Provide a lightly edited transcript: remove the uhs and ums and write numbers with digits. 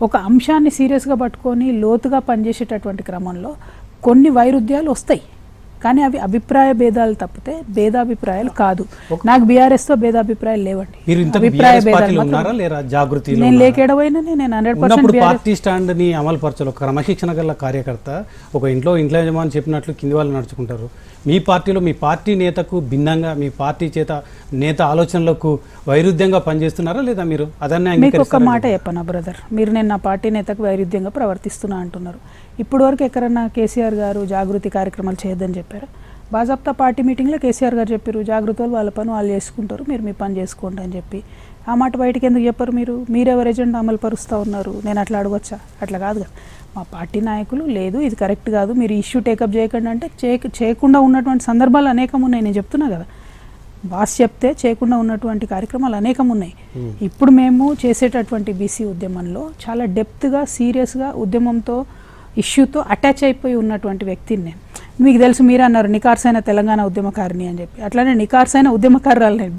ఒక అంశాన్ని సీరియస్గా పట్టుకొని లోతుగా పనిచేసేటటువంటి క్రమంలో కొన్ని వైరుధ్యాలు వస్తాయి, కానీ అవి అభిప్రాయ భేదాలు తప్పితే భేదాభిప్రాయాలు కాదు. నాకు బీఆర్ఎస్తో భేదాభిప్రాయాలు లేవండి. అభిప్రాయ భేదాలు నేను లేకేడవైనా నేను 100% పార్టీ స్టాండ్ ని అమలు పరచాలి. ఒక క్రమశిక్షణ గల కార్యకర్త ఒక ఇంట్లో యజమాని చెప్పినట్లు కింది వాళ్ళు నడుచుకుంటారు. మీ పార్టీలో మీ పార్టీ నేతకు భిన్నంగా మీ పార్టీ చేత నేత ఆలోచనలకు వైరుధ్యంగా పనిచేస్తున్నారా లేదా మీరు అదన్నీ మీకు ఒక మాట చెప్పనా బ్రదర్, మీరు నేను నా పార్టీ నేతకు వైరుధ్యంగా ప్రవర్తిస్తున్నా అంటున్నారు. ఇప్పుడు వరకు ఎక్కడన్నా కేసీఆర్ గారు జాగృతి కార్యక్రమాలు చేయొద్దని చెప్పారు? బాజాప్తా పార్టీ మీటింగ్లో కేసీఆర్ గారు చెప్పారు జాగృతి వాళ్ళ పని వాళ్ళు చేసుకుంటారు, మీరు మీ పని చేసుకోండి అని చెప్పి. ఆ మాట బయటికి ఎందుకు చెప్పారు? మీరెవరు ఎజెండా అమలు పరుస్తూ ఉన్నారు? నేను అట్లా అడగొచ్చా? అట్లా కాదు కదా. మా పార్టీ నాయకులు లేదు ఇది కరెక్ట్ కాదు, మీరు ఇష్యూ టేకప్ చేయకండి అంటే చేయకుండా ఉన్నటువంటి సందర్భాలు అనేకం ఉన్నాయి. నేను చెప్తున్నా కదా, బాస్ చెప్తే చేయకుండా ఉన్నటువంటి కార్యక్రమాలు అనేకం ఉన్నాయి. ఇప్పుడు మేము చేసేటటువంటి బీసీ ఉద్యమంలో చాలా డెప్త్గా సీరియస్గా ఉద్యమంతో ఇష్యూతో అటాచ్ అయిపోయి ఉన్నటువంటి వ్యక్తిని నేను. మీకు తెలుసు, మీరు అన్నారు నికార్సైన తెలంగాణ ఉద్యమకారిణి అని చెప్పి, అట్లానే నికార్సైన ఉద్యమకారురాలు నేను.